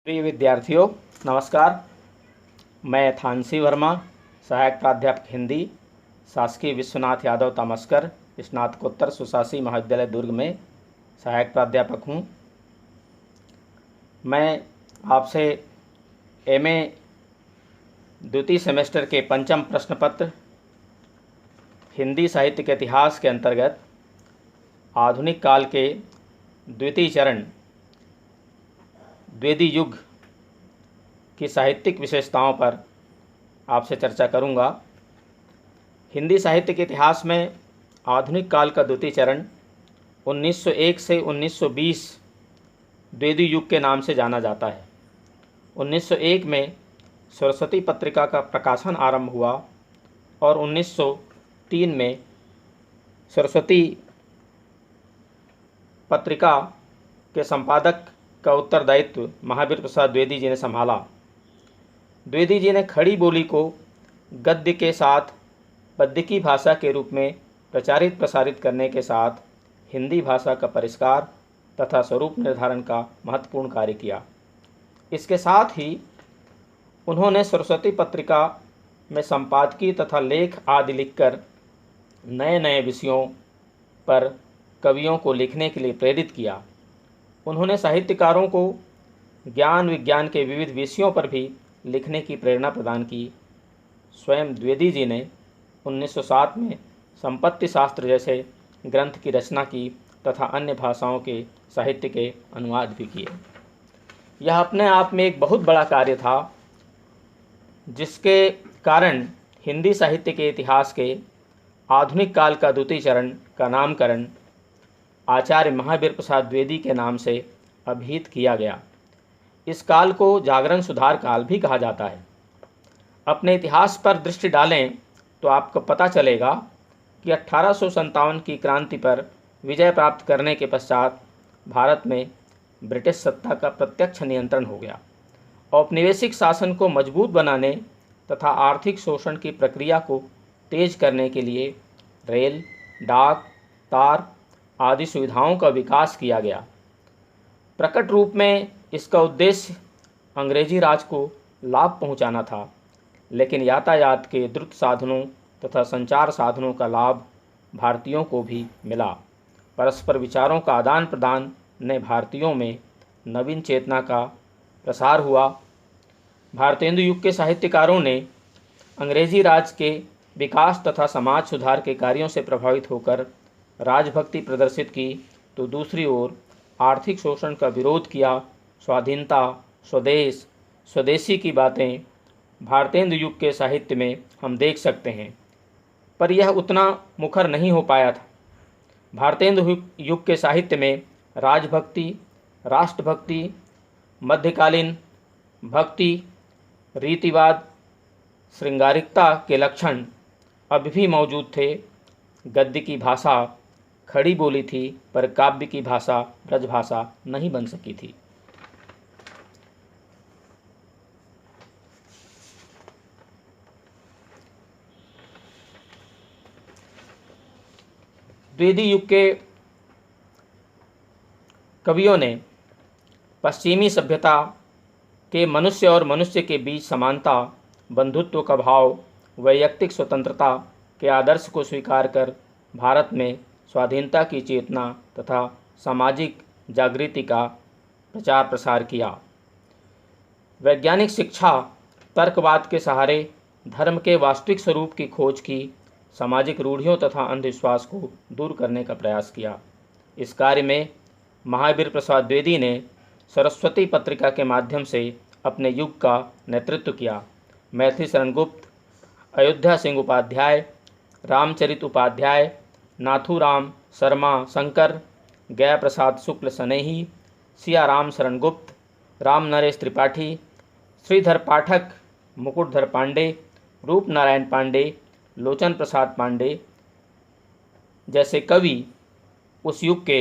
प्रिय विद्यार्थियों, नमस्कार। मैं थानसी वर्मा, सहायक प्राध्यापक हिंदी, शासकीय विश्वनाथ यादव तामस्कर स्नातकोत्तर सुशासी महाविद्यालय दुर्ग में सहायक प्राध्यापक हूँ। मैं आपसे एमए द्वितीय सेमेस्टर के पंचम प्रश्न पत्र हिंदी साहित्य के इतिहास के अंतर्गत आधुनिक काल के द्वितीय चरण द्विवेदी युग की साहित्यिक विशेषताओं पर आपसे चर्चा करूंगा। हिंदी साहित्य के इतिहास में आधुनिक काल का द्वितीय चरण 1901 से 1920 द्विवेदी युग के नाम से जाना जाता है। 1901 में सरस्वती पत्रिका का प्रकाशन आरंभ हुआ और 1903 में सरस्वती पत्रिका के संपादक का उत्तरदायित्व महावीर प्रसाद द्विवेदी जी ने संभाला। द्विवेदी जी ने खड़ी बोली को गद्य के साथ पद्य की भाषा के रूप में प्रचारित प्रसारित करने के साथ हिंदी भाषा का परिष्कार तथा स्वरूप निर्धारण का महत्वपूर्ण कार्य किया। इसके साथ ही उन्होंने सरस्वती पत्रिका में संपादकीय तथा लेख आदि लिखकर नए नए विषयों पर कवियों को लिखने के लिए प्रेरित किया। उन्होंने साहित्यकारों को ज्ञान विज्ञान के विविध विषयों पर भी लिखने की प्रेरणा प्रदान की। स्वयं द्विवेदी जी ने 1907 में संपत्ति शास्त्र जैसे ग्रंथ की रचना की तथा अन्य भाषाओं के साहित्य के अनुवाद भी किए। यह अपने आप में एक बहुत बड़ा कार्य था, जिसके कारण हिंदी साहित्य के इतिहास के आधुनिक काल का द्वितीय चरण का नामकरण आचार्य महावीर प्रसाद द्विवेदी के नाम से अभिहित किया गया। इस काल को जागरण सुधार काल भी कहा जाता है। अपने इतिहास पर दृष्टि डालें तो आपको पता चलेगा कि 1857 की क्रांति पर विजय प्राप्त करने के पश्चात भारत में ब्रिटिश सत्ता का प्रत्यक्ष नियंत्रण हो गया। औपनिवेशिक शासन को मजबूत बनाने तथा आर्थिक शोषण की प्रक्रिया को तेज करने के लिए रेल, डाक, तार आदि सुविधाओं का विकास किया गया। प्रकट रूप में इसका उद्देश्य अंग्रेजी राज को लाभ पहुंचाना था, लेकिन यातायात के द्रुत साधनों तथा संचार साधनों का लाभ भारतीयों को भी मिला। परस्पर विचारों का आदान प्रदान ने भारतीयों में नवीन चेतना का प्रसार हुआ। भारतेंदु युग के साहित्यकारों ने अंग्रेजी राज के विकास तथा समाज सुधार के कार्यों से प्रभावित होकर राजभक्ति प्रदर्शित की, तो दूसरी ओर आर्थिक शोषण का विरोध किया। स्वाधीनता, स्वदेश, स्वदेशी की बातें भारतेंदु युग के साहित्य में हम देख सकते हैं, पर यह उतना मुखर नहीं हो पाया था। भारतेंदु युग के साहित्य में राजभक्ति, राष्ट्रभक्ति, मध्यकालीन भक्ति, रीतिवाद, श्रृंगारिकता के लक्षण अब भी मौजूद थे। गद्य की भाषा खड़ी बोली थी, पर काव्य की भाषा ब्रजभाषा नहीं बन सकी थी। द्विवेदी युग के कवियों ने पश्चिमी सभ्यता के मनुष्य और मनुष्य के बीच समानता, बंधुत्व का भाव, वैयक्तिक स्वतंत्रता के आदर्श को स्वीकार कर भारत में स्वाधीनता की चेतना तथा सामाजिक जागृति का प्रचार प्रसार किया। वैज्ञानिक शिक्षा, तर्कवाद के सहारे धर्म के वास्तविक स्वरूप की खोज की, सामाजिक रूढ़ियों तथा अंधविश्वास को दूर करने का प्रयास किया। इस कार्य में महावीर प्रसाद द्विवेदी ने सरस्वती पत्रिका के माध्यम से अपने युग का नेतृत्व किया। मैथिली शरण गुप्त, अयोध्या सिंह उपाध्याय, रामचरित उपाध्याय, नाथूराम शर्मा शंकर, गया प्रसाद शुक्ल सनेही, सियाराम शरण गुप्त, राम नरेश त्रिपाठी, श्रीधर पाठक, मुकुटधर पांडे, रूप नारायण पांडे, लोचन प्रसाद पांडे जैसे कवि उस युग के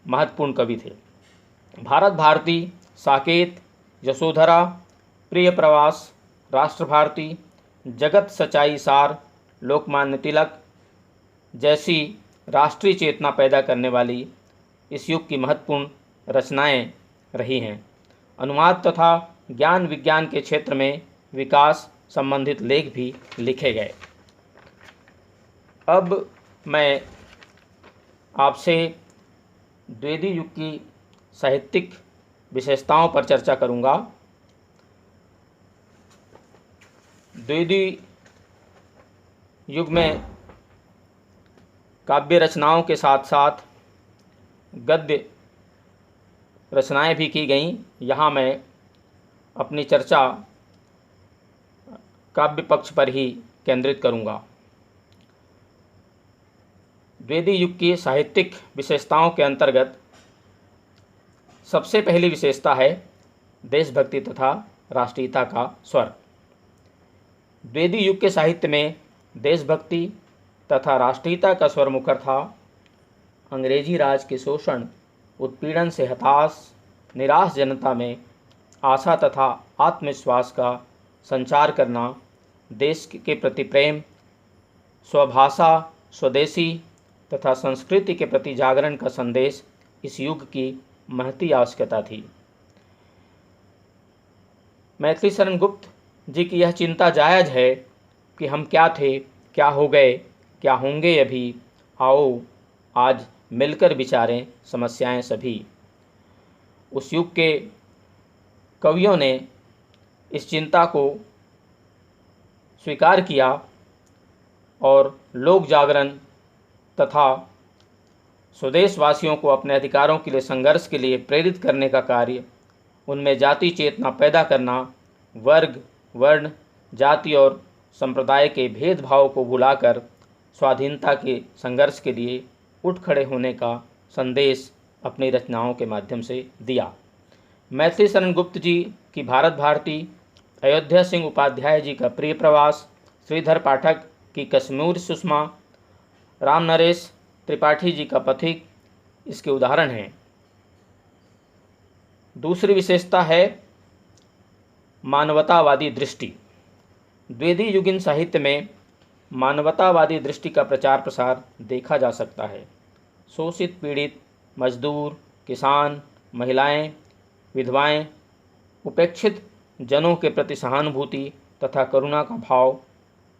महत्वपूर्ण कवि थे। भारत भारती, साकेत, यशोधरा, प्रिय प्रवास, राष्ट्र भारती, जगत सच्चाई सार, लोकमान्य तिलक जैसी राष्ट्रीय चेतना पैदा करने वाली इस युग की महत्वपूर्ण रचनाएं रही हैं। अनुवाद तथा ज्ञान विज्ञान के क्षेत्र में विकास संबंधित लेख भी लिखे गए। अब मैं आपसे द्विवेदी युग की साहित्यिक विशेषताओं पर चर्चा करूंगा। द्विवेदी युग में काव्य रचनाओं के साथ साथ गद्य रचनाएं भी की गईं। यहाँ मैं अपनी चर्चा काव्य पक्ष पर ही केंद्रित करूंगा। द्विवेदी युग की साहित्यिक विशेषताओं के अंतर्गत सबसे पहली विशेषता है देशभक्ति तथा राष्ट्रीयता का स्वर। द्विवेदी युग के साहित्य में देशभक्ति तथा राष्ट्रीयता का स्वर मुखर था। अंग्रेजी राज के शोषण उत्पीड़न से हताश निराश जनता में आशा तथा आत्मविश्वास का संचार करना, देश के प्रति प्रेम, स्वभाषा स्वदेशी तथा संस्कृति के प्रति जागरण का संदेश इस युग की महती आवश्यकता थी। मैथिली शरण गुप्त जी की यह चिंता जायज़ है कि हम क्या थे, क्या हो गए, क्या होंगे अभी, आओ आज मिलकर विचारें समस्याएं सभी। उस युग के कवियों ने इस चिंता को स्वीकार किया और लोक जागरण तथा स्वदेशवासियों को अपने अधिकारों के लिए संघर्ष के लिए प्रेरित करने का कार्य, उनमें जाति चेतना पैदा करना, वर्ग वर्ण जाति और संप्रदाय के भेदभाव को भुलाकर स्वाधीनता के संघर्ष के लिए उठ खड़े होने का संदेश अपनी रचनाओं के माध्यम से दिया। मैथिली शरण गुप्त जी की भारत भारती, अयोध्या सिंह उपाध्याय जी का प्रिय प्रवास, श्रीधर पाठक की कश्मीर सुषमा, राम नरेश त्रिपाठी जी का पथिक इसके उदाहरण हैं। दूसरी विशेषता है मानवतावादी दृष्टि। द्विवेदी युगीन साहित्य में मानवतावादी दृष्टि का प्रचार प्रसार देखा जा सकता है। शोषित पीड़ित मजदूर किसान महिलाएं विधवाएं उपेक्षित जनों के प्रति सहानुभूति तथा करुणा का भाव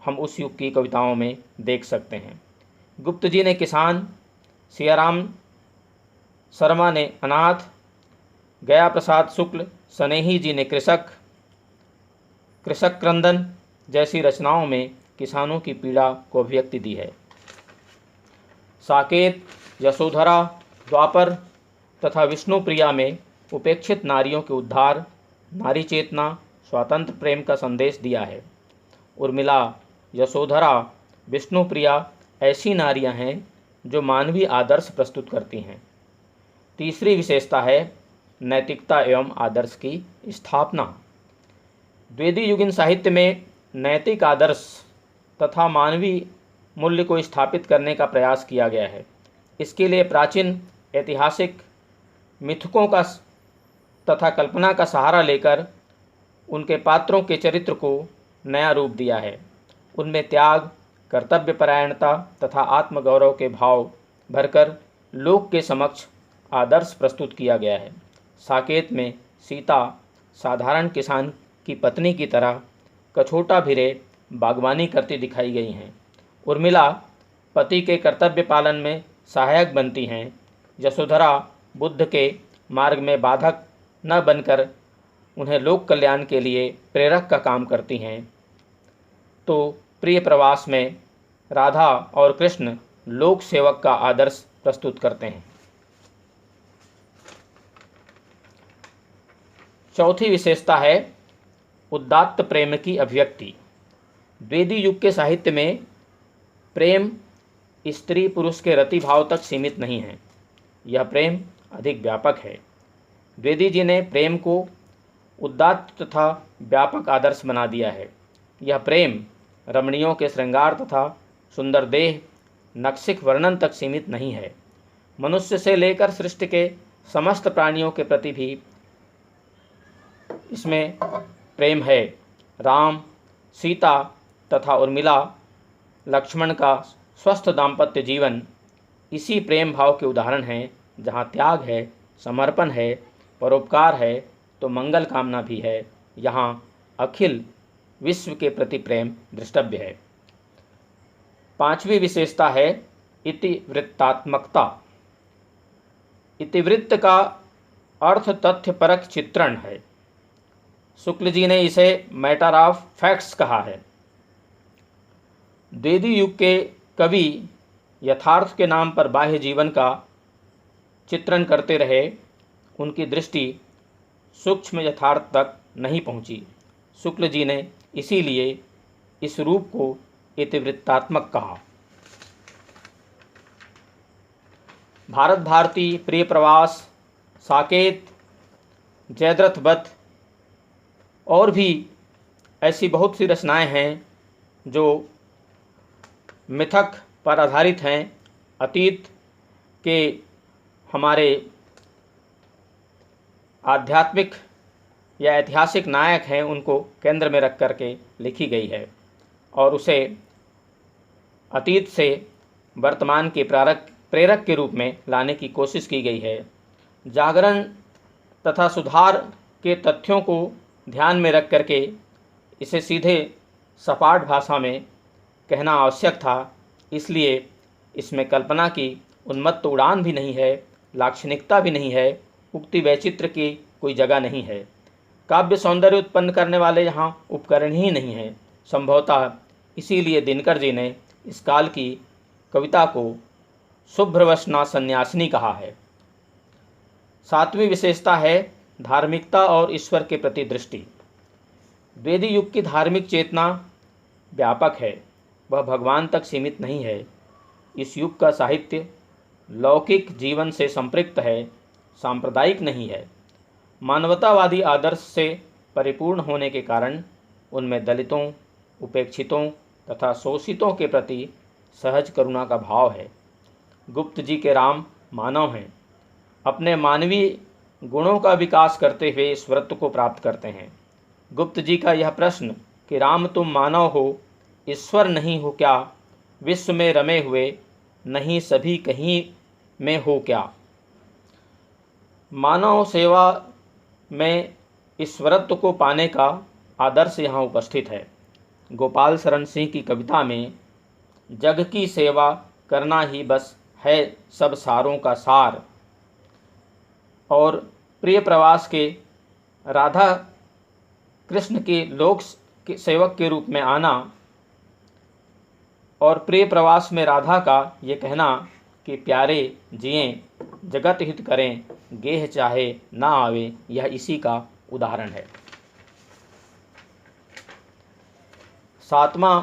हम उस युग की कविताओं में देख सकते हैं। गुप्त जी ने किसान, सियाराम शर्मा ने अनाथ, गया प्रसाद शुक्ल स्नेही जी ने कृषक क्रंदन जैसी रचनाओं में किसानों की पीड़ा को अभिव्यक्ति दी है। साकेत, यशोधरा, द्वापर तथा विष्णुप्रिया में उपेक्षित नारियों के उद्धार, नारी चेतना, स्वातंत्र प्रेम का संदेश दिया है। उर्मिला, यशोधरा, विष्णुप्रिया ऐसी नारियां हैं जो मानवीय आदर्श प्रस्तुत करती हैं। तीसरी विशेषता है नैतिकता एवं आदर्श की स्थापना। द्विवेदी युगीन साहित्य में नैतिक आदर्श तथा मानवीय मूल्य को स्थापित करने का प्रयास किया गया है। इसके लिए प्राचीन ऐतिहासिक मिथकों का तथा कल्पना का सहारा लेकर उनके पात्रों के चरित्र को नया रूप दिया है। उनमें त्याग, कर्तव्यपरायणता तथा आत्मगौरव के भाव भरकर लोक के समक्ष आदर्श प्रस्तुत किया गया है। साकेत में सीता साधारण किसान की पत्नी की तरह कछोटा भिरे बागवानी करती दिखाई गई हैं। उर्मिला पति के कर्तव्य पालन में सहायक बनती हैं। यशोधरा बुद्ध के मार्ग में बाधक न बनकर उन्हें लोक कल्याण के लिए प्रेरक का काम करती हैं। तो प्रिय प्रवास में राधा और कृष्ण लोक सेवक का आदर्श प्रस्तुत करते हैं। चौथी विशेषता है उदात्त प्रेम की अभिव्यक्ति। द्विवेदी युग के साहित्य में प्रेम स्त्री पुरुष के रति भाव तक सीमित नहीं है, यह प्रेम अधिक व्यापक है। द्विवेदी जी ने प्रेम को उदात्त तथा व्यापक आदर्श बना दिया है। यह प्रेम रमणियों के श्रृंगार तथा सुंदर देह नक्शिक वर्णन तक सीमित नहीं है। मनुष्य से लेकर सृष्टि के समस्त प्राणियों के प्रति भी इसमें प्रेम है। राम, सीता तथा उर्मिला, लक्ष्मण का स्वस्थ दाम्पत्य जीवन इसी प्रेम भाव के उदाहरण हैं। जहाँ त्याग है, समर्पण है, परोपकार है तो मंगल कामना भी है। यहाँ अखिल विश्व के प्रति प्रेम दृष्टव्य है। पांचवी विशेषता है इतिवृत्तात्मकता। इतिवृत्त का अर्थ तथ्यपरक चित्रण है। शुक्ल जी ने इसे मैटर ऑफ फैक्ट्स कहा है। द्विवेदी युग के कवि यथार्थ के नाम पर बाह्य जीवन का चित्रण करते रहे, उनकी दृष्टि सूक्ष्म यथार्थ तक नहीं पहुंची। शुक्ल जी ने इसीलिए इस रूप को इतिवृत्तात्मक कहा। भारत भारती, प्रिय प्रवास, साकेत, जयद्रथ वध और भी ऐसी बहुत सी रचनाएं हैं जो मिथक पर आधारित हैं। अतीत के हमारे आध्यात्मिक या ऐतिहासिक नायक हैं, उनको केंद्र में रख करके लिखी गई है और उसे अतीत से वर्तमान के प्रेरक के रूप में लाने की कोशिश की गई है। जागरण तथा सुधार के तथ्यों को ध्यान में रख करके इसे सीधे सपाट भाषा में कहना आवश्यक था। इसलिए इसमें कल्पना की उन्मत्त उड़ान भी नहीं है, लाक्षणिकता भी नहीं है, उक्ति वैचित्र की कोई जगह नहीं है। काव्य सौंदर्य उत्पन्न करने वाले यहाँ उपकरण ही नहीं हैं। संभवतः इसीलिए दिनकर जी ने इस काल की कविता को शुभ्रवसना सन्यासिनी कहा है। सातवीं विशेषता है धार्मिकता और ईश्वर के प्रति दृष्टि। द्विवेदी युग की धार्मिक चेतना व्यापक है, वह भगवान तक सीमित नहीं है। इस युग का साहित्य लौकिक जीवन से संपृक्त है, सांप्रदायिक नहीं है। मानवतावादी आदर्श से परिपूर्ण होने के कारण उनमें दलितों, उपेक्षितों तथा शोषितों के प्रति सहज करुणा का भाव है। गुप्त जी के राम मानव हैं, अपने मानवीय गुणों का विकास करते हुए ईश्वरत्व को प्राप्त करते हैं। गुप्त जी का यह प्रश्न कि राम तुम मानव हो, ईश्वर नहीं हो क्या, विश्व में रमे हुए नहीं सभी कहीं में हो क्या, मानव सेवा में ईश्वरत्व को पाने का आदर्श यहाँ उपस्थित है। गोपाल शरण सिंह की कविता में जग की सेवा करना ही बस है सब सारों का सार, और प्रिय प्रवास के राधा कृष्ण के लोक सेवक के रूप में आना और प्रिय प्रवास में राधा का ये कहना कि प्यारे जिएं जगत हित करें, गेह चाहे ना आवे, यह इसी का उदाहरण है। सातवां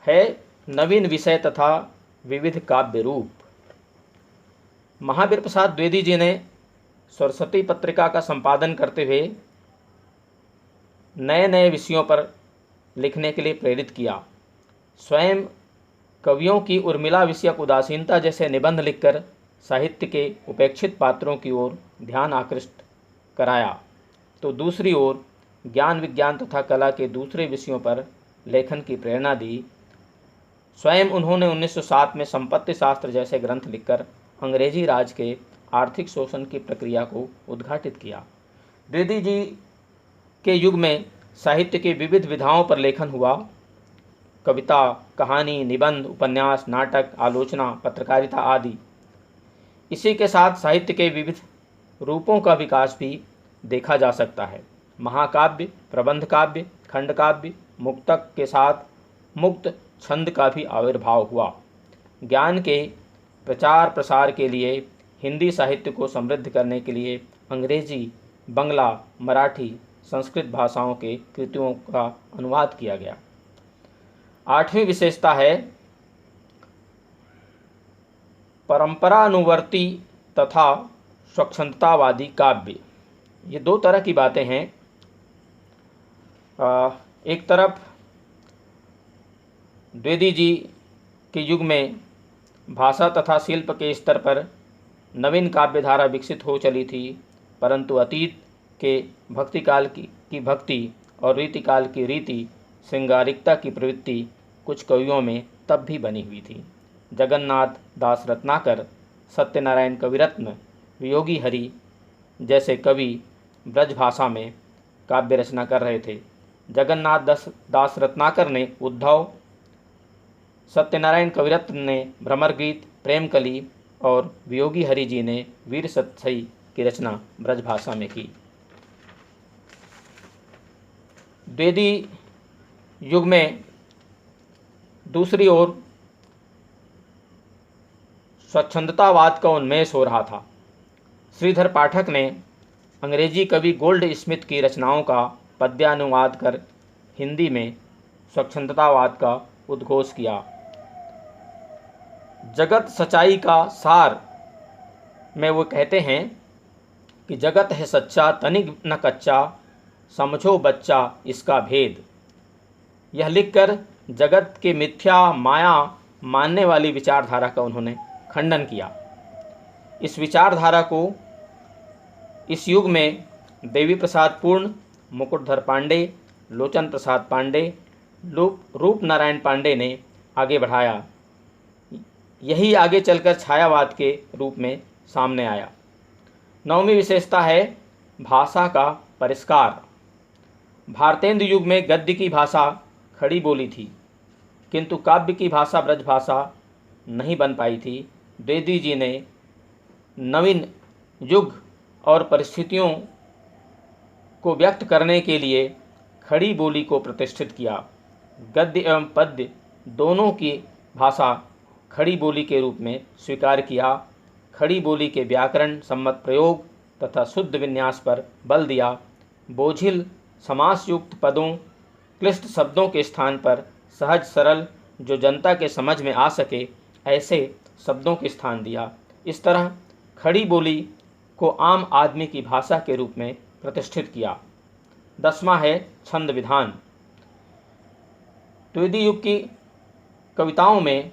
है नवीन विषय तथा विविध काव्य रूप। महावीर प्रसाद द्विवेदी जी ने सरस्वती पत्रिका का संपादन करते हुए नए नए विषयों पर लिखने के लिए प्रेरित किया। स्वयं कवियों की उर्मिला विषयक उदासीनता जैसे निबंध लिखकर साहित्य के उपेक्षित पात्रों की ओर ध्यान आकृष्ट कराया, तो दूसरी ओर ज्ञान विज्ञान तथा कला के दूसरे विषयों पर लेखन की प्रेरणा दी। स्वयं उन्होंने 1907 में संपत्ति शास्त्र जैसे ग्रंथ लिखकर अंग्रेजी राज के आर्थिक शोषण की प्रक्रिया को उद्घाटित किया। द्विवेदी जी के युग में साहित्य की विविध विधाओं पर लेखन हुआ। कविता, कहानी, निबंध, उपन्यास, नाटक, आलोचना, पत्रकारिता आदि। इसी के साथ साहित्य के विविध रूपों का विकास भी देखा जा सकता है। महाकाव्य, प्रबंध काव्य, खंड काव्य, मुक्तक के साथ मुक्त छंद का भी आविर्भाव हुआ। ज्ञान के प्रचार प्रसार के लिए, हिंदी साहित्य को समृद्ध करने के लिए अंग्रेजी, बंगला, मराठी, संस्कृत भाषाओं के कृतियों का अनुवाद किया गया। आठवीं विशेषता है परंपरानुवर्ती तथा स्वच्छंदतावादी काव्य। ये दो तरह की बातें हैं। एक तरफ द्विवेदी जी के युग में भाषा तथा शिल्प के स्तर पर नवीन काव्य धारा विकसित हो चली थी, परंतु अतीत के भक्ति काल की भक्ति और रीतिकाल की रीति, श्रृंगारिकता की प्रवृत्ति कुछ कवियों में तब भी बनी हुई थी। जगन्नाथ दास रत्नाकर, सत्यनारायण कविरत्न, वियोगी हरि जैसे कवि ब्रज भाषा में काव्य रचना कर रहे थे। जगन्नाथ दास रत्नाकर ने उद्धव, सत्यनारायण कविरत्न ने भ्रमर गीत, प्रेमकली और वियोगी हरि जी ने वीर सत्सई की रचना ब्रजभाषा में की। द्विवेदी युग में दूसरी ओर स्वच्छंदतावाद का उन्मेष हो रहा था। श्रीधर पाठक ने अंग्रेजी कवि गोल्ड स्मिथ की रचनाओं का पद्यानुवाद कर हिंदी में स्वच्छंदतावाद का उद्घोष किया। जगत सच्चाई का सार में वो कहते हैं कि जगत है सच्चा तनिक न कच्चा, समझो बच्चा इसका भेद। यह लिखकर जगत के मिथ्या माया मानने वाली विचारधारा का उन्होंने खंडन किया। इस विचारधारा को इस युग में देवी प्रसाद पूर्ण, मुकुटधर पांडे, लोचन प्रसाद पांडे, रूप नारायण पांडे ने आगे बढ़ाया। यही आगे चलकर छायावाद के रूप में सामने आया। 9वीं विशेषता है भाषा का परिष्कार। भारतेंदु युग में गद्य की भाषा खड़ी बोली थी, किंतु काव्य की भाषा ब्रजभाषा नहीं बन पाई थी। द्विवेदी जी ने नवीन युग और परिस्थितियों को व्यक्त करने के लिए खड़ी बोली को प्रतिष्ठित किया। गद्य एवं पद्य दोनों की भाषा खड़ी बोली के रूप में स्वीकार किया। खड़ी बोली के व्याकरण सम्मत प्रयोग तथा शुद्ध विन्यास पर बल दिया। बोझिल समासयुक्त पदों, क्लिष्ट शब्दों के स्थान पर सहज सरल जो जनता के समझ में आ सके ऐसे शब्दों के स्थान दिया। इस तरह खड़ी बोली को आम आदमी की भाषा के रूप में प्रतिष्ठित किया। 10वां है छंद विधान। द्विवेदी युग की कविताओं में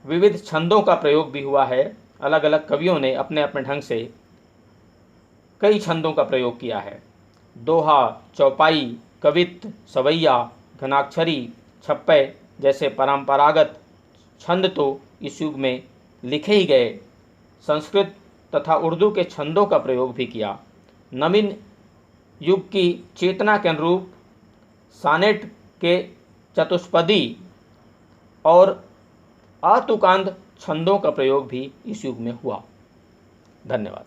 विविध छंदों का प्रयोग भी हुआ है। अलग अलग कवियों ने अपने अपने ढंग से कई छंदों का प्रयोग किया है। दोहा, चौपाई, कवित्त, सवैया, घनाक्षरी, छप्पय जैसे परंपरागत छंद तो इस युग में लिखे ही गए। संस्कृत तथा उर्दू के छंदों का प्रयोग भी किया। नवीन युग की चेतना के अनुरूप सानेट के चतुष्पदी और अतुकांत छंदों का प्रयोग भी इस युग में हुआ। धन्यवाद।